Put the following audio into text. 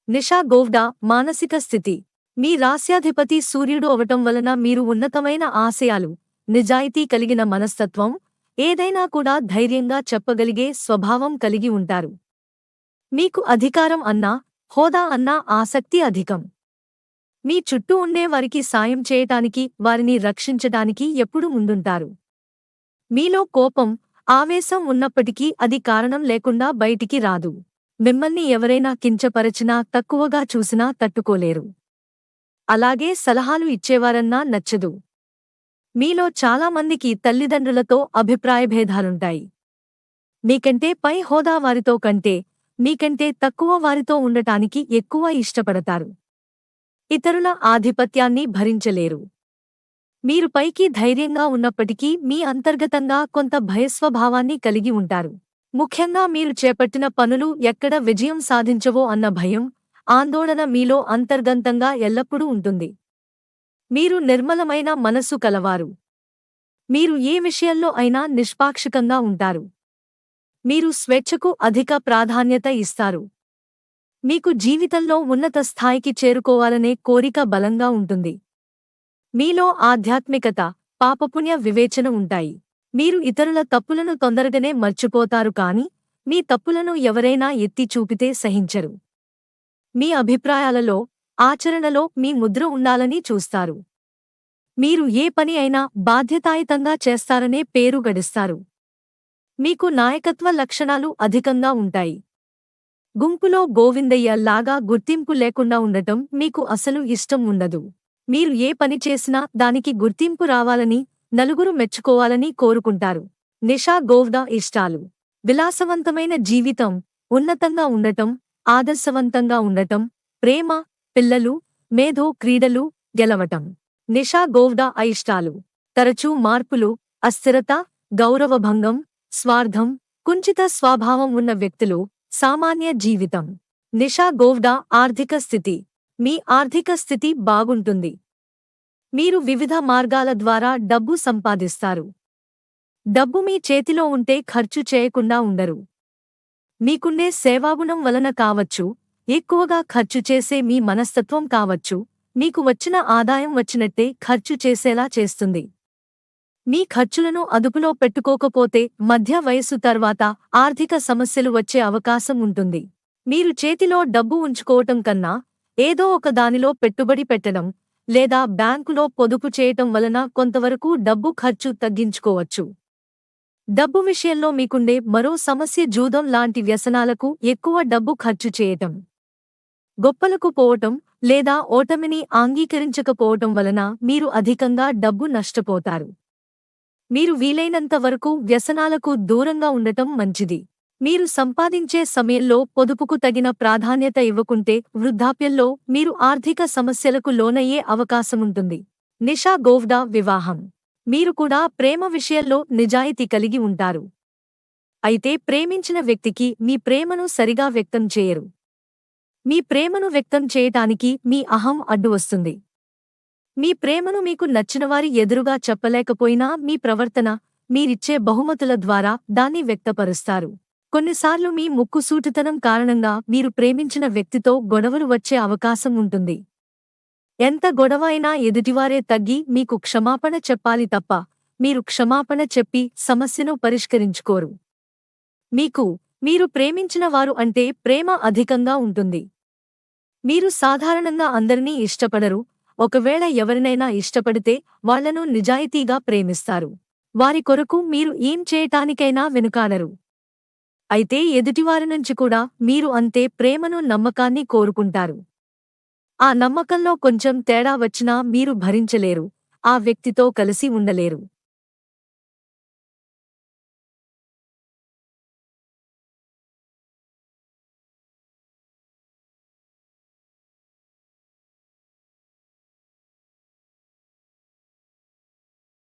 నిషా గోవ్డా మానసిక స్థితి. మీ రాస్యాధిపతి సూర్యుడు అవటం వలన మీరు ఉన్నతమైన ఆశయాలు, నిజాయితీ కలిగిన మనస్తత్వం, ఏదైనా కూడా ధైర్యంగా చెప్పగలిగే స్వభావం కలిగి ఉంటారు. మీకు అధికారం అన్నా, హోదా అన్నా ఆసక్తి అధికం. మీ చుట్టూ ఉండే వారికి సాయం చేయటానికి, వారిని రక్షించటానికి ఎప్పుడూ ముందుంటారు. మీలో కోపం, ఆవేశం ఉన్నప్పటికీ అది కారణం లేకుండా బయటికి రాదు. మిమ్మల్ని ఎవరైనా కించపరచినా, తక్కువగా చూసినా తట్టుకోలేరు. అలాగే సలహాలు ఇచ్చేవారన్నా నచ్చదు. మీలో చాలామందికి తల్లిదండ్రులతో అభిప్రాయభేదాలుంటాయి. మీకంటే పై హోదా వారితో కంటే, మీకంటే తక్కువ వారితో ఉండటానికి ఎక్కువ ఇష్టపడతారు. ఇతరుల ఆధిపత్యాన్ని భరించలేరు. మీరు పైకి ధైర్యంగా ఉన్నప్పటికీ మీ అంతర్గతంగా కొంత భయస్వభావాన్ని కలిగి ఉంటారు. ముఖ్యంగా మీరు చేపట్టిన పనులు ఎక్కడ విజయం సాధించవో అన్న భయం, ఆందోళన మీలో అంతర్గతంగా ఎల్లప్పుడూ ఉంటుంది. మీరు నిర్మలమైన మనస్సు కలవారు. మీరు ఏ విషయంలో అయినా నిష్పాక్షికంగా ఉంటారు. మీరు స్వేచ్ఛకు అధిక ప్రాధాన్యత ఇస్తారు. మీకు జీవితంలో ఉన్నత స్థాయికి చేరుకోవాలనే కోరిక బలంగా ఉంటుంది. మీలో ఆధ్యాత్మికత, పాపపుణ్య వివేచన ఉంటాయి. మీరు ఇతరుల తప్పులను తొందరగానే మర్చిపోతారు కాని, మీ తప్పులను ఎవరైనా ఎత్తి చూపితే సహించరు. మీ అభిప్రాయాలలో, ఆచరణలో మీ ముద్ర ఉండాలని చూస్తారు. మీరు ఏ పని అయినా బాధ్యతాయుతంగా చేస్తారనే పేరు గడిస్తారు. మీకు నాయకత్వ లక్షణాలు అధికంగా ఉంటాయి. గుంపులో గోవిందయ్య లాగా గుర్తింపు లేకుండా ఉండటం మీకు అసలు ఇష్టం ఉండదు. మీరు ఏ పని చేసినా దానికి గుర్తింపు రావాలని, నలుగురు మెచ్చుకోవాలని కోరుకుంటారు. నిషా గోవ్డా ఇష్టాలు: విలాసవంతమైన జీవితం, ఉన్నతంగా ఉండటం, ఆదర్శవంతంగా ఉండటం, ప్రేమ, పిల్లలు, మేధో క్రీడలు, గెలవటం. నిషా గోవ్డా అయిష్టాలు: తరచూ మార్పులు, అస్థిరత, గౌరవభంగం, స్వార్థం, కుంచిత స్వభావం ఉన్న వ్యక్తులు, సామాన్య జీవితం. నిషా గోవ్డా ఆర్థిక స్థితి: మీ ఆర్థిక స్థితి బాగుంటుంది. మీరు వివిధ మార్గాల ద్వారా డబ్బు సంపాదిస్తారు. డబ్బు మీ చేతిలో ఉంటే ఖర్చు చేయకుండా ఉండరు. మీకుండే సేవాగుణం వలన కావచ్చు, ఎక్కువగా ఖర్చు చేసే మీ మనస్తత్వం కావచ్చు, మీకు వచ్చిన ఆదాయం వచ్చినట్టే ఖర్చు చేసేలా చేస్తుంది. మీ ఖర్చులను అదుపులో పెట్టుకోకపోతే మధ్య వయస్సు తర్వాత ఆర్థిక సమస్యలు వచ్చే అవకాశం ఉంటుంది. మీరు చేతిలో డబ్బు ఉంచుకోవటం కన్నా, ఏదో ఒక దానిలో పెట్టుబడి పెట్టడం, లేదా బ్యాంకులో పొదుపు చేయటం వలన కొంతవరకు డబ్బు ఖర్చు తగ్గించుకోవచ్చు. డబ్బు విషయంలో మీకుండే మరో సమస్య జూదం లాంటి వ్యసనాలకు ఎక్కువ డబ్బు ఖర్చు చేయటం. గొప్పలకు పోవటం లేదా ఓటమిని అంగీకరించకపోవటం వలన మీరు అధికంగా డబ్బు నష్టపోతారు. మీరు వీలైనంత వరకు వ్యసనాలకు దూరంగా ఉండటం మంచిది. మీరు సంపాదించే సమయంలో పొదుపుకు తగిన ప్రాధాన్యత ఇవ్వకుంటే వృద్ధాప్యంలో మీరు ఆర్థిక సమస్యలకు లోనయ్యే అవకాశముంటుంది. నిషా గోవ్డా వివాహం: మీరు కూడా ప్రేమ విషయంలో నిజాయితీ కలిగి ఉంటారు. అయితే ప్రేమించిన వ్యక్తికి మీ ప్రేమను సరిగా వ్యక్తం చేయరు. మీ ప్రేమను వ్యక్తం చేయటానికి మీ అహం అడ్డు వస్తుంది. మీ ప్రేమను మీకు నచ్చినవారి ఎదురుగా చెప్పలేకపోయినా మీ ప్రవర్తన, మీరిచ్చే బహుమతుల ద్వారా దాన్ని వ్యక్తపరుస్తారు. కొన్నిసార్లు మీ ముక్కుసూటితనం కారణంగా మీరు ప్రేమించిన వ్యక్తితో గొడవలు వచ్చే అవకాశం ఉంటుంది. ఎంత గొడవ అయినా ఎదుటివారే తగ్గి మీకు క్షమాపణ చెప్పాలి తప్ప, మీరు క్షమాపణ చెప్పి సమస్యను పరిష్కరించుకోరు. మీరు ప్రేమించిన వారు అంటే ప్రేమ అధికంగా ఉంటుంది. మీరు సాధారణంగా అందరినీ ఇష్టపడరు. ఒకవేళ ఎవరినైనా ఇష్టపడితే వాళ్లను నిజాయితీగా ప్రేమిస్తారు. వారి కొరకు మీరు ఏం చేయటానికైనా వెనుకాడరు. అయితే ఎదుటివారి నుంచి కూడా మీరు అంతే ప్రేమను, నమ్మకాన్ని కోరుకుంటారు. ఆ నమ్మకంలో కొంచెం తేడా వచ్చినా మీరు భరించలేరు. ఆ వ్యక్తితో కలిసి ఉండలేరు.